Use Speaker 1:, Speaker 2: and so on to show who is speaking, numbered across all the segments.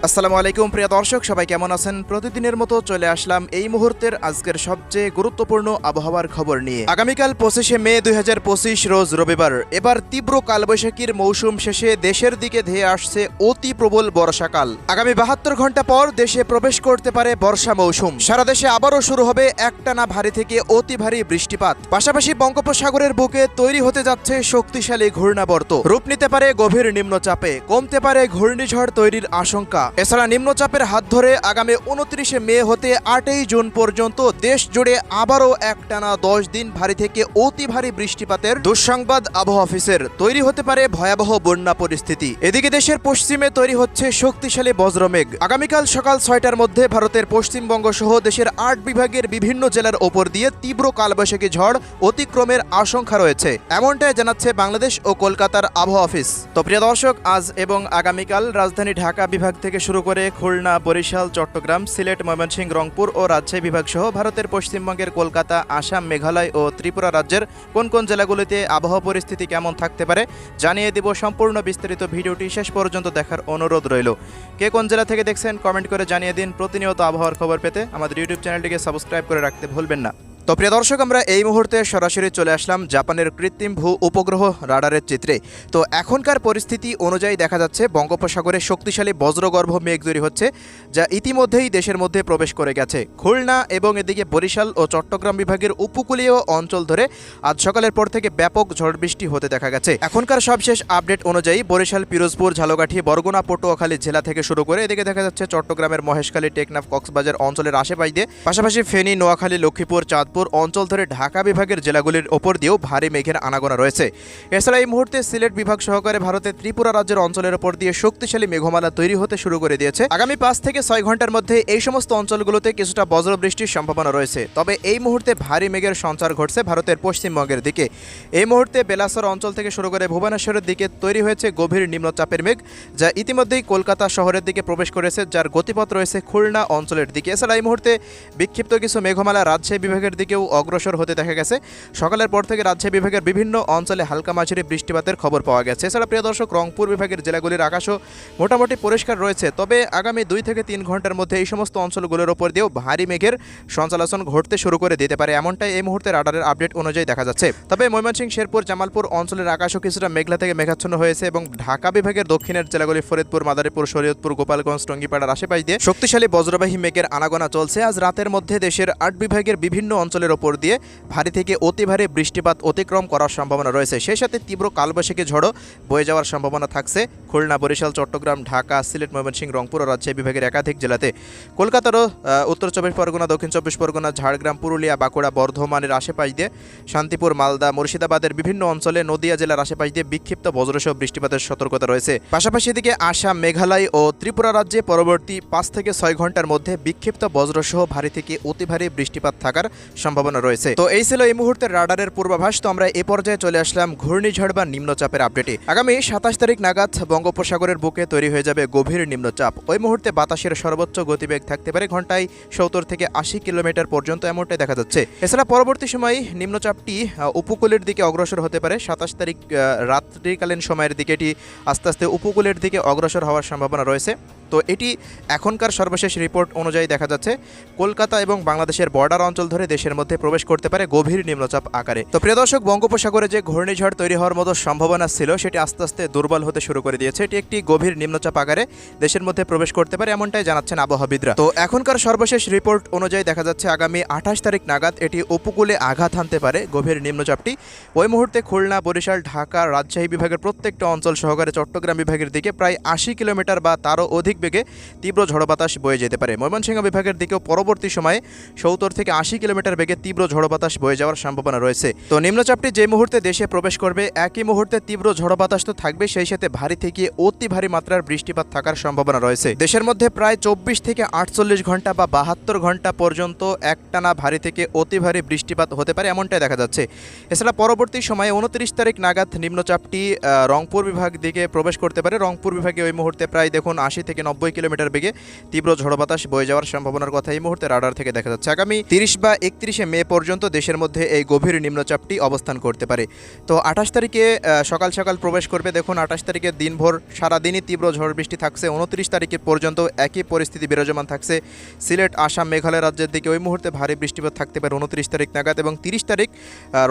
Speaker 1: আসসালামু আলাইকুম প্রিয় দর্শক, সবাই কেমন আছেন? প্রতিদিনের মতো চলে আসলাম এই মুহূর্তের আজকের সবচেয়ে গুরুত্বপূর্ণ আবহাওয়ার খবর নিয়ে। আগামীকাল 25শে মে 2025 রোজ রবিবার। এবার তীব্র কালবৈশাখীর মৌসুম শেষে দেশের দিকে ধেয়ে আসছে অতি প্রবল বর্ষাকাল। আগামী 72 ঘন্টা পর দেশে প্রবেশ করতে পারে বর্ষা মৌসুম। সারা দেশে আবারও শুরু হবে একটানা ভারী থেকে অতি ভারী বৃষ্টিপাত। পাশাপাশি বঙ্গোপসাগরের বুকে তৈরি হতে যাচ্ছে শক্তিশালী ঘূর্ণাবর্ত। রূপ নিতে পারে গভীর নিম্নচাপে, কমতে পারে ঘূর্ণিঝড় তৈরির আশঙ্কা। এছাড়া নিম্নচাপের হাত ধরে আগামী 29শে মে হতে 8ই জুন পর্যন্ত দেশ জুড়ে আবারও একটানা 10 দিন ভারী থেকে অতি ভারী বৃষ্টিপাতের দুঃসংবাদ আবহাওয়া অফিসের। তৈরি হতে পারে ভয়াবহ বন্যা পরিস্থিতি। এদিকে দেশের পশ্চিমে তৈরি হচ্ছে শক্তিশালী বজ্রমেঘ। আগামীকাল সকাল 6টার মধ্যে ভারতের পশ্চিমবঙ্গ সহ দেশের 8 বিভাগের বিভিন্ন জেলার ওপর দিয়ে তীব্র কালবৈশাখী ঝড় অতিক্রমের আশঙ্কা রয়েছে, এমনটাই জানাচ্ছে বাংলাদেশ ও কলকাতার আবহাওয়া অফিস। তো প্রিয় দর্শক, আজ এবং আগামীকাল রাজধানী ঢাকা বিভাগ থেকে শুরু করে খুলনা, বরিশাল, চট্টগ্রাম, সিলেট, ময়মনসিংহ, রংপুর ও রাজশাহী বিভাগ সহ ভারতের পশ্চিমবঙ্গের কলকাতা, আসাম, মেঘালয় ও ত্রিপুরা রাজ্যের কোন কোন জেলাগুলিতে আবহাওয়া পরিস্থিতি কেমন থাকতে পারে জানিয়ে দেব। সম্পূর্ণ বিস্তারিত ভিডিওটি শেষ পর্যন্ত দেখার অনুরোধ রইল। কে কোন জেলা থেকে দেখছেন কমেন্ট করে জানিয়ে দিন। প্রতিনিয়ত আবহাওয়ার খবর পেতে আমাদের ইউটিউব চ্যানেলটিকে সাবস্ক্রাইব করে রাখতে ভুলবেন না। তো প্রিয় দর্শক, আমরা এই মুহূর্তে সরাসরি চলে আসলাম জাপানের কৃত্রিম ভূ উপগ্রহ রাডারের চিত্রে। তো এখনকার পরিস্থিতি অনুযায়ী দেখা যাচ্ছে বঙ্গোপসাগরে শক্তিশালী বজ্রগর্ভ মেঘ তৈরি হচ্ছে, যা ইতিমধ্যেই দেশের মধ্যে প্রবেশ করে গেছে। খুলনা এবং এদিকে বরিশাল ও চট্টগ্রাম বিভাগের উপকূলীয় অঞ্চল ধরে আজ সকালের পর থেকে ব্যাপক ঝড় বৃষ্টি হতে দেখা গেছে। এখনকার সবশেষ আপডেট অনুযায়ী বরিশাল, পিরোজপুর, ঝালকাঠি, বরগুনা, পটুয়াখালী জেলা থেকে শুরু করে এদিকে দেখা যাচ্ছে চট্টগ্রামের মহেশখালী, টেকনাফ, কক্সবাজার অঞ্চলের আশেপাশ দিয়ে, পাশাপাশি ফেনী, নোয়াখালী, লক্ষ্মীপুর, চাঁদপুর অঞ্চল ধরে ঢাকা বিভাগের জেলাগুলির ওপর দিয়েও ভারী মেঘের আনাগোনা রয়েছে। এছাড়া এই মুহূর্তে সিলেট বিভাগ সহকারে ভারতের ত্রিপুরা রাজ্যের অঞ্চলের ওপর দিয়ে শক্তিশালী মেঘমালা তৈরি হতে শুরু করে দিয়েছে। আগামী 5 থেকে 6 ঘন্টার মধ্যে এই সমস্ত অঞ্চলগুলোতে কিছুটা বজ্রবৃষ্টির সম্ভাবনা রয়েছে। তবে এই মুহূর্তে ভারী মেঘের সঞ্চার ঘটছে ভারতের পশ্চিমবঙ্গের দিকে। এই মুহূর্তে বেলাসর অঞ্চল থেকে শুরু করে ভুবনেশ্বরের দিকে তৈরি হয়েছে গভীর নিম্নচাপের মেঘ, যা ইতিমধ্যেই কলকাতা শহরের দিকে প্রবেশ করেছে, যার গতিপথ রয়েছে খুলনা অঞ্চলের দিকে। এছাড়া এই মুহূর্তে বিক্ষিপ্ত কিছু মেঘমালা রাজশাহী বিভাগের দিকেও অগ্রসর হতে দেখা গেছে। সকালের পর থেকে রাজশাহী বিভাগের বিভিন্ন অঞ্চলে হালকা মাঝারি বৃষ্টিপাতের খবর পাওয়া গেছে। এছাড়া প্রিয় দর্শক, রংপুর বিভাগের জেলাগুলির আকাশও মোটামুটি পরিষ্কার রয়েছে। তবে আগামী 2 থেকে 3 ঘন্টার মধ্যে এই সমস্ত অঞ্চলগুলোর ওপর দিয়েও ভারী মেঘের সঞ্চালন ঘটতে শুরু করে দিতে পারে, এমনটাই এই মুহূর্তে রাডারের আপডেট অনুযায়ী দেখা যাচ্ছে। তবে ময়মনসিংহ, শেরপুর, জামালপুর অঞ্চলের আকাশও কিছুটা মেঘলা থেকে মেঘাচ্ছন্ন হয়েছে এবং ঢাকা বিভাগের দক্ষিণের জেলাগুলি ফরিদপুর, মাদারীপুর, শরীয়তপুর, গোপালগঞ্জ, টঙ্গীপাড়ার আশেপাশ দিয়ে শক্তিশালী বজ্রবাহী মেঘের আনাগোনা চলছে। আজ রাতের মধ্যে দেশের 8 বিভাগের বিভিন্ন অঞ্চলের ওপর দিয়ে ভারী থেকে অতি ভারী বৃষ্টিপাত অতিক্রম করার সম্ভাবনা রয়েছে। সেই সাথে তীব্র কালবৈশাখী ঝড়ও বয়ে যাওয়ার সম্ভাবনা থাকছে খুলনা, বরিশাল, চট্টগ্রাম, ঢাকা, সিলেট, ময়মনসিংহ, রংপুর ও রাজশাহী বিভাগের একাধিক জেলাতে। কলকাতারও উত্তর 24 পরগনা, দক্ষিণ 24 পরগনা, ঝাড়গ্রাম, পুরুলিয়া, বাঁকুড়া, বর্ধমানের আশেপাশ দিয়ে, শান্তিপুর, মালদা, মুর্শিদাবাদের বিভিন্ন অঞ্চলে, নদিয়া জেলার আশেপাশ দিয়ে বিক্ষিপ্ত বজ্রসহ বৃষ্টিপাতের সতর্কতা রয়েছে। পাশাপাশি এদিকে আসাম, মেঘালয় ও ত্রিপুরা রাজ্যে পরবর্তী 5 থেকে 6 ঘন্টার মধ্যে বিক্ষিপ্ত বজ্রসহ ভারী থেকে অতি ভারী বৃষ্টিপাত থাকার সম্ভাবনা রয়েছে। তো এই ছিল এই মুহূর্তের রাডারের পূর্বাভাস। তো আমরা এ পর্যায়ে চলে আসলাম ঘূর্ণিঝড় বা নিম্নচাপের আপডেটে। আগামী 27 তারিখ নাগাদ বঙ্গোপসাগরের বুকে তৈরি হয়ে যাবে গভীর নিম্নচাপ। ওই মুহূর্তে বাতাসের সর্বোচ্চ গতিবেগ থাকতে পারে ঘন্টায় 70 থেকে 80 কিলোমিটার পর্যন্ত, এমনটাই দেখা যাচ্ছে। এছাড়া পরবর্তী সময়ে নিম্নচাপটি উপকূলের দিকে অগ্রসর হতে পারে। 27 তারিখ রাত্রিকালীন সময়ের দিকে এটি আস্তে আস্তে উপকূলের দিকে অগ্রসর হওয়ার সম্ভাবনা রয়েছে। তো এটি এখনকার সর্বশেষ রিপোর্ট অনুযায়ী দেখা যাচ্ছে কলকাতা এবং বাংলাদেশের বর্ডার অঞ্চল ধরে দেশের মধ্যে প্রবেশ করতে পারে গভীর নিম্নচাপ আকারে। তো প্রিয় দর্শক, বঙ্গোপসাগরে যে ঘূর্ণিঝড় তৈরি হওয়ার মতো সম্ভাবনা ছিল সেটি আস্তে আস্তে দুর্বল হতে শুরু করে দিয়েছে। এটি একটি গভীর নিম্নচাপ আকারে দেশের মধ্যে প্রবেশ করতে পারে, এমনটাই জানাচ্ছেন আবহাওয়াবিদরা। তো এখনকার সর্বশেষ রিপোর্ট অনুযায়ী দেখা যাচ্ছে আগামী 28 তারিখ নাগাদ এটি উপকূলে আঘাত হানতে পারে গভীর নিম্নচাপটি। ওই মুহূর্তে খুলনা, বরিশাল, ঢাকা, রাজশাহী বিভাগের প্রত্যেকটা অঞ্চল সহকারে চট্টগ্রাম বিভাগের দিকে প্রায় 80 কিলোমিটার বা তারও অধিক বেগে তীব্র ঝড় বাতাস বয়ে যেতে পারে। ময়মনসিংহ বিভাগের দিকেও পরবর্তী সময়ে 70 থেকে 80 কিলোমিটার বেগে তীব্র ঝড় বাতাস বয়ে যাওয়ার সম্ভাবনা রয়েছে। তো নিম্নচাপটি যে মুহূর্তে দেশে প্রবেশ করবে একই মুহূর্তে তীব্র ঝড় বাতাস তো থাকবে, সেই সাথে ভারী থেকে অতি ভারী মাত্রার বৃষ্টিপাত থাকার সম্ভাবনা রয়েছে। দেশের মধ্যে প্রায় 24 থেকে 48 ঘন্টা বা 72 ঘন্টা পর্যন্ত একটানা ভারী থেকে অতি ভারী বৃষ্টিপাত হতে পারে, এমনটাই দেখা যাচ্ছে। এছাড়া পরবর্তী সময়ে 29 তারিখ নাগাদ নিম্নচাপটি রংপুর বিভাগ দিকে প্রবেশ করতে পারে। রংপুর বিভাগে ওই মুহূর্তে প্রায় দেখুন 80 থেকে 90 কিলোমিটার বেগে তীব্র ঝড়ো বাতাস বয়ে যাওয়ার সম্ভাবনার কথা এই মুহূর্তে রাডার থেকে দেখা যাচ্ছে। আগামী 30 বা 31 মে পর্যন্ত দেশের মধ্যে এই গভীর নিম্নচাপটি অবস্থান করতে পারে। তো 28 তারিখে সকাল সকাল প্রবেশ করবে। দেখুন 28 তারিখে দিনভর সারাদিনই তীব্র ঝড় বৃষ্টি থাকছে। 29 তারিখের পর্যন্ত একই পরিস্থিতি বিরাজমান থাকছে সিলেট, আসাম, মেঘালয় রাজ্যের দিকে ওই মুহূর্তে ভারী বৃষ্টিপাত থাকতে পারে 29 তারিখ নাগাদ, এবং 30 তারিখ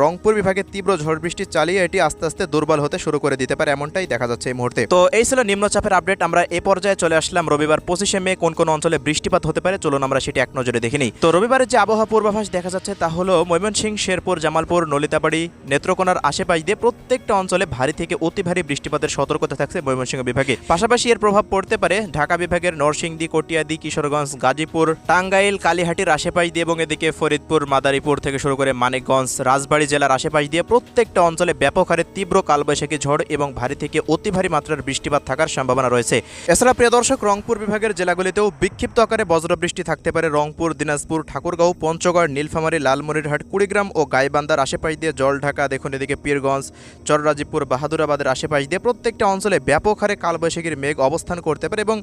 Speaker 1: রংপুর বিভাগে তীব্র ঝড় বৃষ্টি চালিয়ে এটি আস্তে আস্তে দুর্বল হতে শুরু করে দিতে পারে, এমনটাই দেখা যাচ্ছে এই মুহূর্তে। তো এই ছিল নিম্নচাপের আপডেট। আমরা এই পর্যায়ে চলে আসলাম রবিবার 25 মে কোন কোন অঞ্চলে বৃষ্টিপাত হতে পারে, চলুন আমরা সেটি এক নজরে দেখে নিই। তো রবিবারের যে আবহাওয়া পূর্বাভাস দেখা যাচ্ছে তা হলো ময়মনসিংহ, শেরপুর, জামালপুর, নলিতাবাড়ি, নেত্রকোনার আশেপাশ দিয়ে প্রত্যেকটা অঞ্চলে ভারী থেকে অতি ভারী বৃষ্টিপাতের সতর্কতা থাকছে ময়মনসিংহ বিভাগে। পাশাপাশি এর প্রভাব পড়তে পারে ঢাকা বিভাগের নরসিংদী, কটিয়াদি, কিশোরগঞ্জ, গাজীপুর, টাঙ্গাইল, কালীহাটির আশেপাশ দিয়ে এবং এদিকে ফরিদপুর, মাদারীপুর থেকে শুরু করে মানিকগঞ্জ, রাজবাড়ী জেলার আশেপাশ দিয়ে প্রত্যেকটা অঞ্চলে ব্যাপক হারে তীব্র কালবৈশাখী ঝড় এবং ভারী থেকে অতি ভারী মাত্রার বৃষ্টিপাত থাকার সম্ভাবনা রয়েছে। এছাড়া প্রিয় দর্শক, রংপুর বিভাগের জেলাগুলিতেও বিক্ষিপ্ত আকারে বজ্রবৃষ্টি থাকতে পারে। রংপুর, দিনাজপুর, ঠাকুরগাঁও, পঞ্চগড়, নীলফামারী, লালমনিরহাট, কুড়িগ্রাম ও গাইবান্ধার আশেপাশ দিয়ে জলঢাকা, দেখুন এদিকে পীরগঞ্জ, চররাজীপুর, বাহাদুরাবাদের আশেপাশ দিয়ে প্রত্যেকটা অঞ্চলে ব্যাপক হারে কালবৈশাখীর মেঘ অবস্থান করতে পারে এবং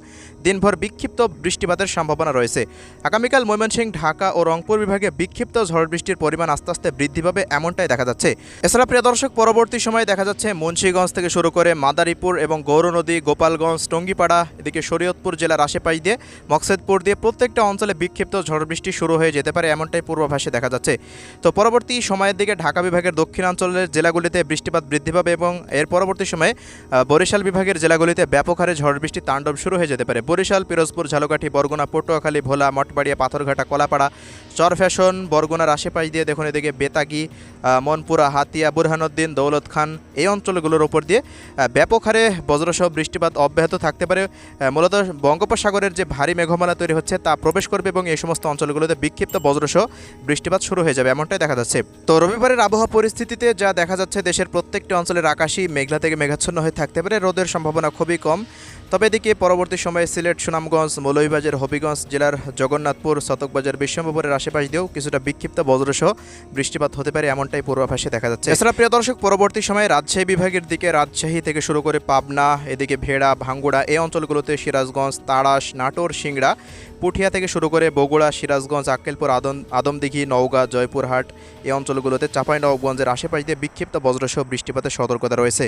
Speaker 1: দিনভর বিক্ষিপ্ত বৃষ্টিপাতের সম্ভাবনা রয়েছে। আগামীকাল ময়মনসিংহ, ঢাকা ও রংপুর বিভাগে বিক্ষিপ্ত ঝড় বৃষ্টির পরিমাণ আস্তে আস্তে বৃদ্ধি পাবে, এমনটাই দেখা যাচ্ছে। এছাড়া প্রিয় দর্শক, পরবর্তী সময়ে দেখা যাচ্ছে মুন্সিগঞ্জ থেকে শুরু করে মাদারীপুর এবং গৌরনদী, গোপালগঞ্জ, টঙ্গীপাড়া, এদিকে শরীয়তপুর জেলার আশেপাশ দিয়ে মকসেদপুর দিয়ে প্রত্যেকটা অঞ্চলে বিক্ষিপ্ত ঝড় বৃষ্টি শুরু হয়ে যেতে পারে, এমনটাই পূর্বাভাসে দেখা যাচ্ছে। তো পরবর্তী সময়ের দিকে ঢাকা বিভাগের দক্ষিণাঞ্চলের জেলাগুলিতে বৃষ্টিপাত বৃদ্ধি পাবে এবং এর পরবর্তী সময়ে বরিশাল বিভাগের জেলাগুলিতে ব্যাপক হারে ঝড় বৃষ্টি তাণ্ডব শুরু হয়ে যেতে পারে। বরিশাল, পিরোজপুর, ঝালকাঠি, বরগুনা, পটুয়াখালী, ভোলা, মঠবাড়িয়া, পাথরঘাটা, কলাপাড়া, চরফ্যাশন, বরগুনার আশেপাশ দিয়ে দেখুন এদিকে বেতাগি, মনপুরা, হাতিয়া, বুরহানুদ্দিন, দৌলত খান, এই অঞ্চলগুলোর উপর দিয়ে ব্যাপক হারে বজ্রসহ বৃষ্টিপাত অব্যাহত থাকতে পারে। মূলত বঙ্গোপসাগরের যে ভারী মেঘমালা তৈরি হচ্ছে তা প্রবেশ করবে এবং এই সমস্ত অঞ্চলগুলোতে বিক্ষিপ্ত বজ্রসহ বৃষ্টিপাত শুরু হয়ে যাবে, এমনটাই দেখা যাচ্ছে। তো রবিবারের আবহাওয়া পরিস্থিতিতে যা দেখা যাচ্ছে, দেশের প্রত্যেকটি অঞ্চলের আকাশই মেঘলা থেকে মেঘাচ্ছন্ন হয়ে থাকতে পারে, রোদের সম্ভাবনা খুবই কম। তবে এদিকে পরবর্তী সময়ে সিলেট, সুনামগঞ্জ, মৌলভীবাজার, হবিগঞ্জ জেলার জগন্নাথপুর, শতকবাজার, বিশ্বম্ভরের আশেপাশ দিয়েও কিছুটা বিক্ষিপ্ত বজ্রসহ বৃষ্টিপাত হতে পারে, এমনটাই পূর্বাভাসে দেখা যাচ্ছে। এছাড়া প্রিয় দর্শক, পরবর্তী সময়ে রাজশাহী বিভাগের দিকে রাজশাহী থেকে শুরু করে পাবনা, এদিকে ভেড়া, ভাঙ্গুড়া, এই অঞ্চলগুলোতে সিরাজগঞ্জ, তাড়াশ, নাটোর, সিংড়া, পুঠিয়া থেকে শুরু করে বগুড়া, সিরাজগঞ্জ, আক্কেলপুর, আদমদিঘি, নওগাঁ, জয়পুরহাট, এই অঞ্চলগুলোতে চাঁপাইনবাবগঞ্জের আশেপাশ দিয়ে বিক্ষিপ্ত বজ্রসহ বৃষ্টিপাতের সতর্কতা রয়েছে।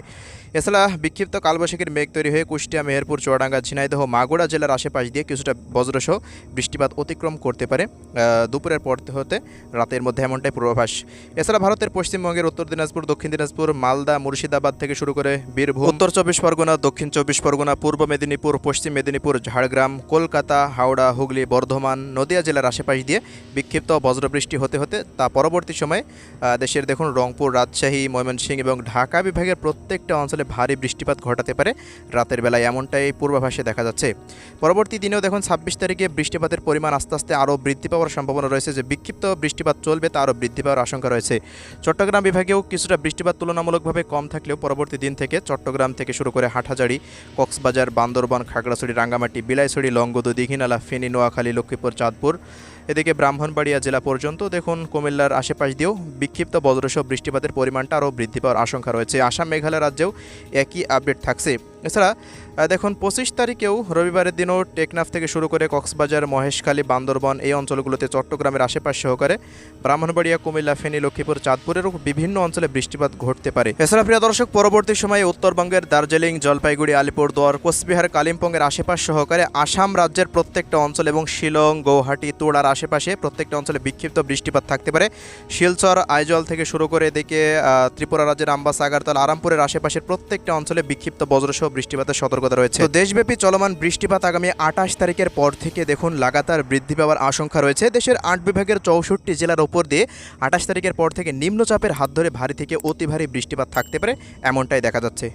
Speaker 1: এছাড়া বিক্ষিপ্ত কালবৈশাখীর মেঘ তৈরি হয়ে কুষ্টিয়া, মেহেরপুর, চুয়াডাঙ্গা, ঝিনাইদহ, মাগুড়া জেলার আশেপাশ দিয়ে কিছুটা বজ্রসহ বৃষ্টিপাত অতিক্রম করতে পারে দুপুরের পর হতে রাতের মধ্যে, এমনটাই পূর্বাভাস। এছাড়া ভারতের পশ্চিমবঙ্গের উত্তর দিনাজপুর, দক্ষিণ দিনাজপুর, মালদা, মুর্শিদাবাদ থেকে শুরু করে বীরভূম, উত্তর 24 পরগনা, দক্ষিণ 24 পরগনা, পূর্ব মেদিনীপুর, পশ্চিম মেদিনীপুর, ঝাড়গ্রাম, কলকাতা, হাওড়া, হুগলি, বর্ধমান, নদিয়া জেলার আশেপাশ দিয়ে বিক্ষিপ্ত বজ্রবৃষ্টি হতে হতে তা পরবর্তী সময়ে দেশের দেখুন রংপুর, রাজশাহী, ময়মনসিংহ এবং ঢাকা বিভাগের প্রত্যেকটা অঞ্চলে ভারী বৃষ্টিপাত ঘটাতে পারে রাতের বেলায়, এমনটাই পূর্বাভাসে দেখা যাচ্ছে। পরবর্তী দিনেও দেখুন 26 তারিখে বৃষ্টিপাতের পরিমাণ আস্তে আস্তে আরও বৃদ্ধি পাওয়ার সম্ভাবনা রয়েছে, যে বিক্ষিপ্ত বৃষ্টিপাত চলবে তা আরও বৃদ্ধি পাওয়ার আশঙ্কা রয়েছে। চট্টগ্রাম বিভাগেও কিছুটা বৃষ্টিপাত তুলনামূলকভাবে কম থাকলেও পরবর্তী দিন থেকে চট্টগ্রাম থেকে শুরু করে হাটহাজারী, কক্সবাজার, বান্দরবান, খাগড়াছড়ি, রাঙ্গামাটি, বিলাইছড়ি, লংগদু, দীঘিনালা, ফেনী, নোয়াখালী, লক্ষ্মীপুর, চাঁদপুর, এদিকে ব্রাহ্মণবাড়িয়া জেলা পর্যন্ত দেখুন কুমিল্লার আশেপাশ দিয়েও বিক্ষিপ্ত বজ্রসহ বৃষ্টিপাতের পরিমাণটা আরও বৃদ্ধি পাওয়ার আশঙ্কা রয়েছে। আসাম, মেঘালয় রাজ্যেও একই আপডেট থাকছে। এছাড়া দেখুন 25 তারিখেও রবিবারের দিনও টেকনাফ থেকে শুরু করে কক্সবাজার, মহেশখালী, বান্দরবান, এই অঞ্চলগুলোতে চট্টগ্রামের আশেপাশ সহকারে ব্রাহ্মণবাড়িয়া, কুমিল্লা, ফেনী, লক্ষ্মীপুর, চাঁদপুরেরও বিভিন্ন অঞ্চলে বৃষ্টিপাত ঘটতে পারে। এছাড়া প্রিয় দর্শক, পরবর্তী সময়ে উত্তরবঙ্গের দার্জিলিং, জলপাইগুড়ি, আলিপুরদুয়ার, কোচবিহার, কালিম্পংয়ের আশেপাশ সহকারে আসাম রাজ্যের প্রত্যেকটা অঞ্চল এবং শিলং, গৌহাটি, তোড়ার আশেপাশে প্রত্যেকটা অঞ্চলে বিক্ষিপ্ত বৃষ্টিপাত থাকতে পারে। শিলচর, আইজল থেকে শুরু করে এদিকে ত্রিপুরা রাজ্যের আম্বাসা, আগারতলা, আরামপুরের আশেপাশের প্রত্যেকটা অঞ্চলে বিক্ষিপ্ত বজ্রসহ বৃষ্টিপাতের সতর্কতা রয়েছে। তো দেশব্যাপী চলমান বৃষ্টিপাত আগামী 28 তারিখের পর থেকে দেখুন লাগাতার বৃদ্ধি পাওয়ার আশঙ্কা রয়েছে। দেশের 8 বিভাগের 64 জেলার উপর দিয়ে 28 তারিখের পর থেকে নিম্নচাপের হাত ধরে ভারী থেকে অতি ভারী বৃষ্টিপাত থাকতে পারে, এমনটাই দেখা যাচ্ছে।